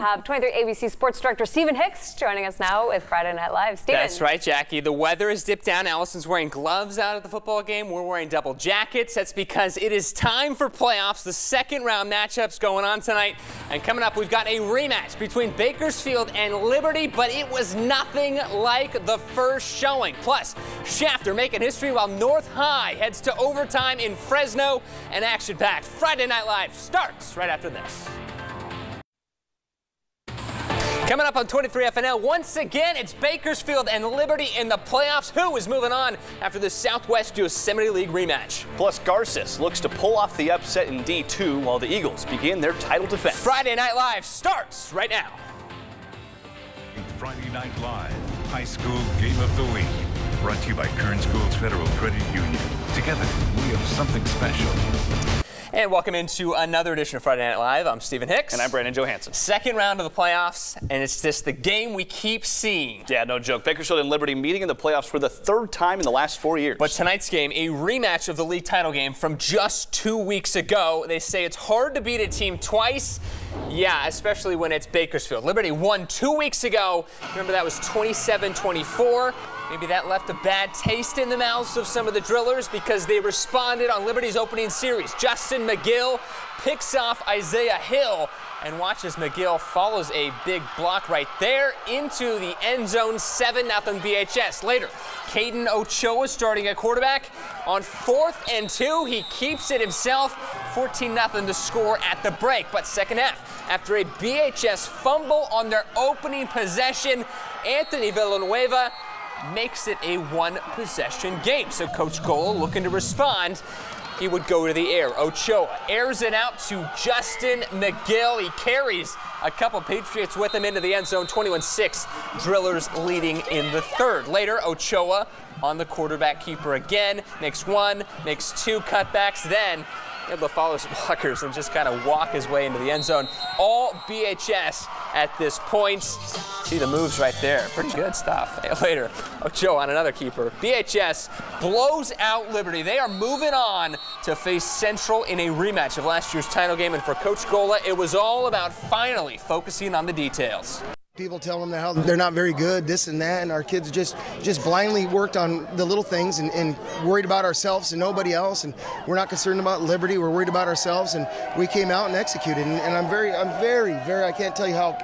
Have 23 ABC Sports Director Stephen Hicks joining us now with Friday Night Live. Stephen. That's right, Jackie. The weather is dipped down. Allison's wearing gloves out at the football game. We're wearing double jackets. That's because it is time for playoffs. The second round matchups going on tonight. And coming up, we've got a rematch between Bakersfield and Liberty, but it was nothing like the first showing. Plus, Shafter making history while North High heads to overtime in Fresno. And action-packed Friday Night Live starts right after this. Coming up on 23 FNL, once again, it's Bakersfield and Liberty in the playoffs. Who is moving on after the Southwest Yosemite League rematch? Plus, Garces looks to pull off the upset in D2 while the Eagles begin their title defense. Friday Night Live starts right now. Friday Night Live, High School Game of the Week. Brought to you by Kern Schools Federal Credit Union. Together, we have something special. And welcome into another edition of Friday Night Live. I'm Stephen Hicks. And I'm Brandon Johansson. Second round of the playoffs, and it's just the game we keep seeing. Yeah, no joke. Bakersfield and Liberty meeting in the playoffs for the third time in the last 4 years. But tonight's game, a rematch of the league title game from just 2 weeks ago. They say it's hard to beat a team twice. Yeah, especially when it's Bakersfield. Liberty won 2 weeks ago. Remember, that was 27-24. Maybe that left a bad taste in the mouths of some of the drillers because they responded on Liberty's opening series. Justin McGill picks off Isaiah Hill, and watch as McGill follows a big block right there into the end zone, 7-0 BHS. Later, Caden Ochoa starting at quarterback. On 4th and 2, he keeps it himself, 14-0 to score at the break. But second half, after a BHS fumble on their opening possession, Anthony Villanueva makes it a one-possession game. So Coach Gola looking to respond. He would go to the air. Ochoa airs it out to Justin McGill. He carries a couple Patriots with him into the end zone. 21-6, Drillers leading in the third. Later, Ochoa on the quarterback keeper again. Makes one, makes two cutbacks. Then able to follow some blockers and just kind of walk his way into the end zone. All BHS at this point. See the moves right there. Pretty good stuff. Later, Ochoa on another keeper. BHS blows out Liberty. They are moving on to face Central in a rematch of last year's title game. And for Coach Gola, it was all about finally focusing on the details. People tell them how they're not very good, this and that, and our kids just blindly worked on the little things and worried about ourselves and nobody else. And we're not concerned about Liberty. We're worried about ourselves, and we came out and executed. And I'm very, I can't tell you how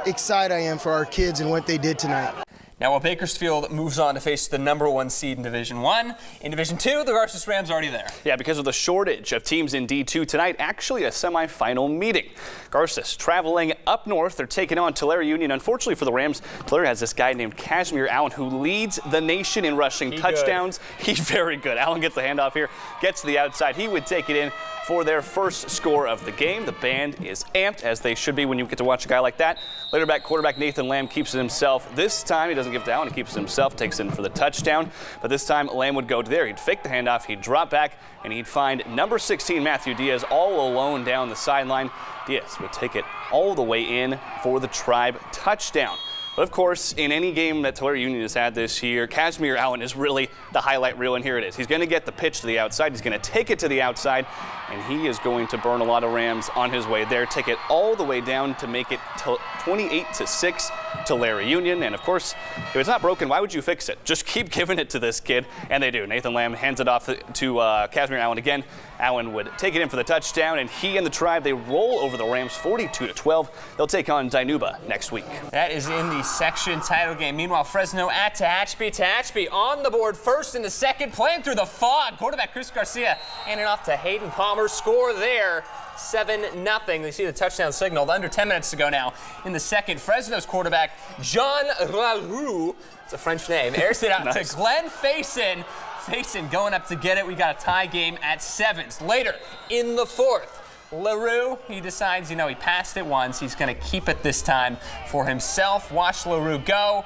excited I am for our kids and what they did tonight. Now, while Bakersfield moves on to face the #1 seed in Division I, in Division II, the Garces Rams are already there. Yeah, because of the shortage of teams in D2 tonight, actually a semifinal meeting. Garces traveling up north. They're taking on Tulare Union. Unfortunately for the Rams, Tulare has this guy named Casimir Allen who leads the nation in rushing touchdowns. He's very good. Allen gets the handoff here, gets to the outside. He would take it in for their first score of the game. The band is amped, as they should be when you get to watch a guy like that. Later back, quarterback Nathan Lamb keeps it himself. This time, he doesn't give it to Allen. He keeps it himself, takes it in for the touchdown. But this time, Lamb would go to there. He'd fake the handoff. He'd drop back, and he'd find number 16, Matthew Diaz, all alone down the sideline. Diaz would take it all the way in for the Tribe touchdown. But of course, in any game that Tulare Union has had this year, Casimir Allen is really the highlight reel, and here it is. He's going to get the pitch to the outside. He's going to take it to the outside, and he is going to burn a lot of Rams on his way there. Take it all the way down to make it 28-6 Tulare Union. And of course, if it's not broken, why would you fix it? Just keep giving it to this kid, and they do. Nathan Lamb hands it off to Casimir Allen again. Allen would take it in for the touchdown, and he and the Tribe, they roll over the Rams 42-12. They'll take on Dinuba next week. That is in the section title game. Meanwhile, Fresno at Tehachapi. Tehachapi on the board first and the second, playing through the fog. Quarterback Chris Garcia handing off to Hayden Palmer. Score there, 7-0. They see the touchdown signaled under 10 minutes to go now. In the second, Fresno's quarterback Jean Raroux, it's a French name, airs it out to Glenn Faison. Faison going up to get it. We got a tie game at 7s. Later, in the fourth, LaRue, he decides, he passed it once. He's going to keep it this time for himself. Watch LaRue go,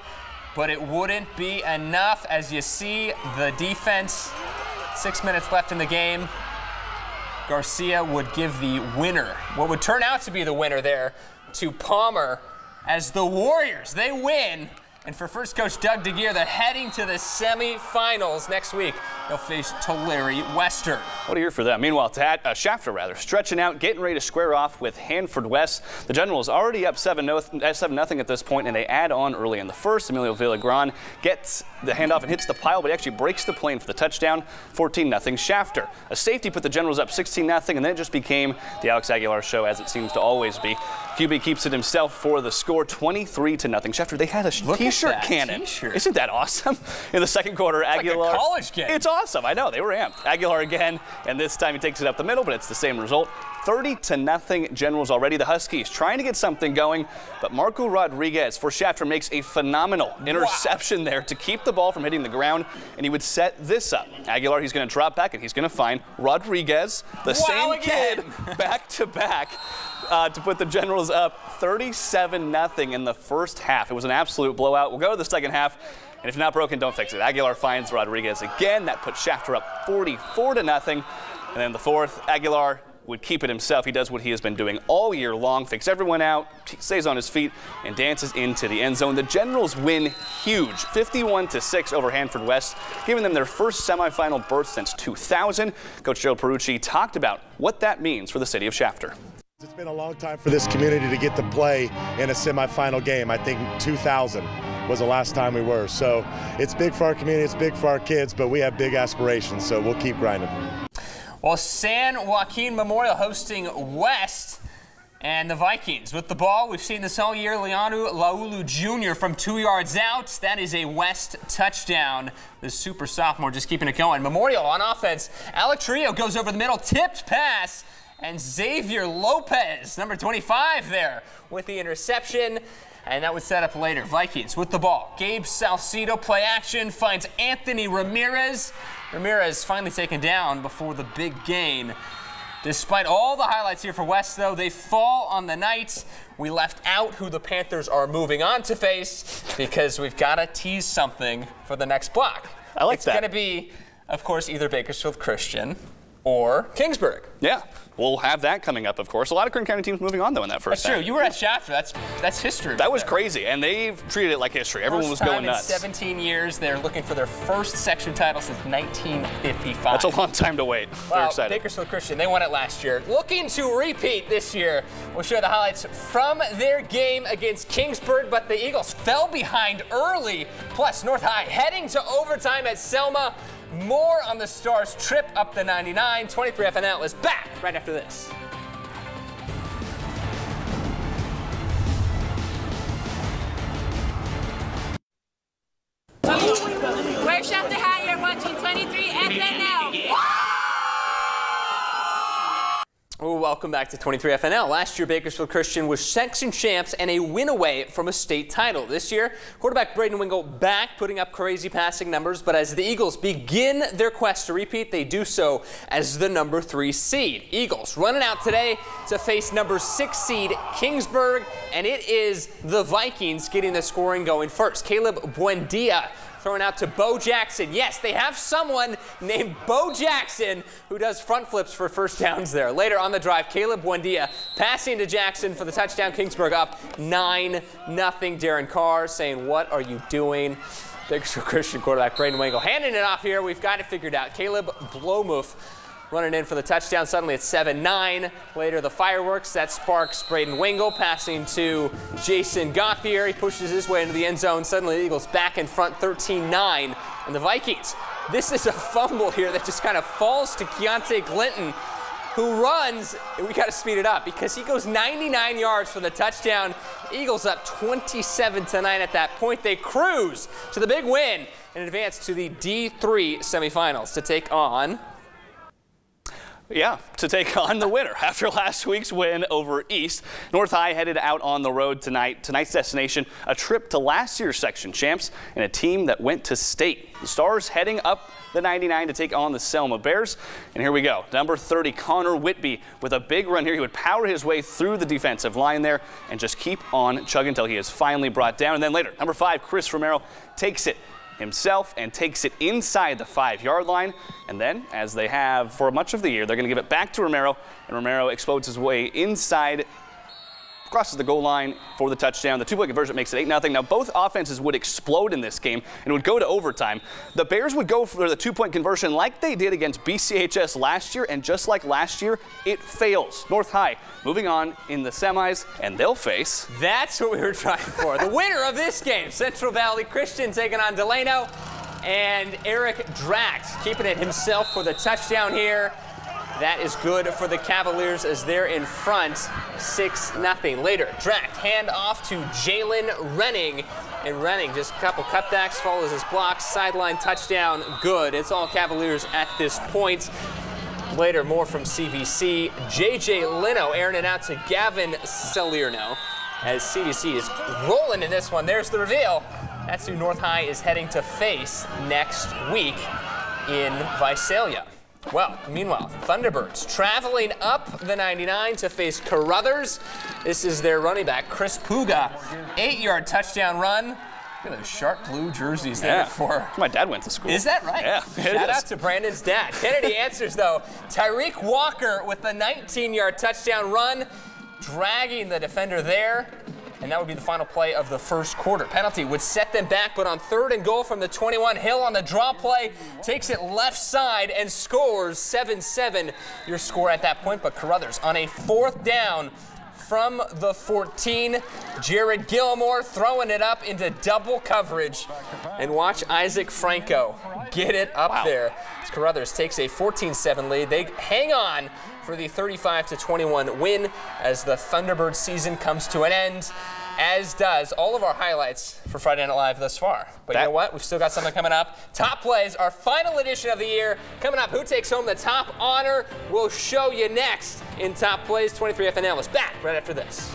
but it wouldn't be enough. As you see, the defense, 6 minutes left in the game. Garcia would give the winner, what would turn out to be the winner there, to Palmer, as the Warriors, they win. And for first coach Doug DeGear, they're heading to the semifinals next week They'll face Tulare Western. What a year for them. Meanwhile, Shafter stretching out, getting ready to square off with Hanford West. The Generals already up 7-0 at this point, and they add on early in the first. Emilio Villagran gets the handoff and hits the pile, but he actually breaks the plane for the touchdown. 14-0 Shafter. A safety put the Generals up 16-0, and then it just became the Alex Aguilar show, as it seems to always be. QB keeps it himself for the score, 23-0 Shafter. They had a t-shirt cannon. Isn't that awesome? In the second quarter, Aguilar. Like a college game. It's awesome. I know. They were amped. Aguilar again, and this time he takes it up the middle, but it's the same result. 30-0 Generals already. The Huskies trying to get something going, but Marco Rodriguez for Shafter makes a phenomenal interception there to keep the ball from hitting the ground, and he would set this up. Aguilar, he's going to drop back, and he's going to find Rodriguez, the same kid, back to back. To put the Generals up 37-0 in the first half. It was an absolute blowout. We'll go to the second half, and if not broken, don't fix it. Aguilar finds Rodriguez again. That puts Shafter up 44-0. And then the fourth, Aguilar would keep it himself. He does what he has been doing all year long, fakes everyone out, stays on his feet, and dances into the end zone. The Generals win huge, 51-6 over Hanford West, giving them their first semifinal berth since 2000. Coach Gerald Perucci talked about what that means for the city of Shafter. It's been a long time for this community to get to play in a semifinal game. I think 2000 was the last time we were. So it's big for our community, it's big for our kids, but we have big aspirations, so we'll keep grinding. Well, San Joaquin Memorial hosting West, and the Vikings with the ball. We've seen this all year. Leonu Laulu Jr. from 2 yards out. That is a West touchdown. The super sophomore just keeping it going. Memorial on offense. Alec Trio goes over the middle, tipped pass. And Xavier Lopez, number 25 there, with the interception. And that was set up later. Vikings with the ball. Gabe Salcido, play action, finds Anthony Ramirez. Ramirez finally taken down before the big gain. Despite all the highlights here for West, though, they fall on the night. We left out who the Panthers are moving on to face because we've got to tease something for the next block. I like that. It's going to be, of course, either Bakersfield Christian or Kingsburg. Yeah, we'll have that coming up, of course. A lot of Kern County teams moving on, though, in that first half. That's true. You were at Shafter. That's history. That was crazy, and they've treated it like history. Everyone was going nuts. In 17 years, they're looking for their first section title since 1955. That's a long time to wait. They're excited. Bakersfield Christian, they won it last year. Looking to repeat this year. We'll share the highlights from their game against Kingsburg, but the Eagles fell behind early. Plus, North High heading to overtime at Selma. More on the Stars' trip up the 99. 23 FNL is back right after this. We're Shafter High. You're watching 23 FNL. Oh, welcome back to 23 FNL. Last year, Bakersfield Christian was section champs and a win away from a state title. This year, quarterback Braden Wingle back, putting up crazy passing numbers. But as the Eagles begin their quest to repeat, they do so as the number 3 seed. Eagles running out today to face number 6 seed Kingsburg, and it is the Vikings getting the scoring going first. Caleb Buendia throwing out to Bo Jackson. Yes, they have someone named Bo Jackson who does front flips for first downs there. Later on the drive, Caleb Buendia passing to Jackson for the touchdown. Kingsburg up 9-0. Darren Carr saying, "What are you doing?" Bakersfield Christian quarterback Braden Wingle handing it off here. We've got it figured out. Caleb Blomuth running in for the touchdown. Suddenly it's 7-9. Later, the fireworks. That sparks Braden Wingle passing to Jason Gauthier. He pushes his way into the end zone. Suddenly, the Eagles back in front, 13-9. And the Vikings, this is a fumble here that just kind of falls to Keontae Clinton, who runs, and we got to speed it up because he goes 99 yards for the touchdown. Eagles up 27-9 at that point. They cruise to the big win and advance to the D3 semifinals to take on... Yeah, to take on the winner after last week's win over East. North High headed out on the road tonight. Tonight's destination, a trip to last year's section champs and a team that went to state. The Stars heading up the 99 to take on the Selma Bears. And here we go. Number 30, Connor Whitby, with a big run here. He would power his way through the defensive line there and just keep on chugging until he is finally brought down. And then later, number 5, Chris Romero takes it himself and takes it inside the 5-yard line. And then, as they have for much of the year, they're going to give it back to Romero, and Romero explodes his way inside crosses the goal line for the touchdown. The two-point conversion makes it 8-0. Now, both offenses would explode in this game and would go to overtime. The Bears would go for the two-point conversion like they did against BCHS last year, and just like last year, it fails. North High moving on in the semis, and they'll face... That's what we were trying for. The winner of this game, Central Valley Christian taking on Delano, and Eric Dracht keeping it himself for the touchdown here. That is good for the Cavaliers as they're in front, 6-0. Later, Dracht hand off to Jalen Renning. And Renning, just a couple cutbacks, follows his blocks, sideline touchdown, good. It's all Cavaliers at this point. Later, more from CVC. JJ Lino airing it out to Gavin Salerno as CVC is rolling in this one. There's the reveal. That's who North High is heading to face next week in Visalia. Well, meanwhile, Thunderbirds traveling up the 99 to face Carruthers. This is their running back, Chris Puga. 8-yard touchdown run. Look at those sharp blue jerseys there for... My dad went to school. Is that right? Yeah, Shout out to Brandon's dad. Kennedy answers, though. Tyreek Walker with the 19-yard touchdown run, dragging the defender there. And that would be the final play of the first quarter. Penalty would set them back, but on 3rd and goal from the 21, Hill on the draw play takes it left side and scores 7-7. Your score at that point, but Carruthers on a 4th down from the 14. Jared Gilmore throwing it up into double coverage. And watch Isaac Franco get it up there. As Carruthers takes a 14-7 lead. They hang on for the 35-21 win as the Thunderbird season comes to an end, as does all of our highlights for Friday Night Live thus far. But you know what? We've still got something coming up. Top Plays, our final edition of the year. Coming up, who takes home the top honor? We'll show you next in Top Plays. 23FN is back right after this.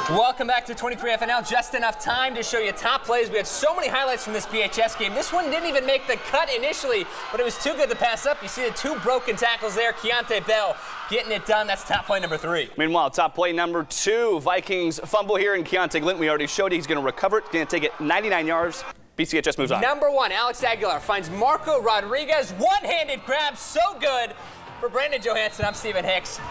Welcome back to 23FNL. Just enough time to show you top plays. We had so many highlights from this BHS game. This one didn't even make the cut initially, but it was too good to pass up. You see the 2 broken tackles there. Keontae Bell getting it done. That's top play number 3. Meanwhile, top play number 2. Vikings fumble here, and Keontae Glint, we already showed you. He's going to recover it. Going to take it 99 yards. BCHS moves on. Number 1, Alex Aguilar finds Marco Rodriguez. One-handed grab. So good for Brandon Johansson. I'm Stephen Hicks.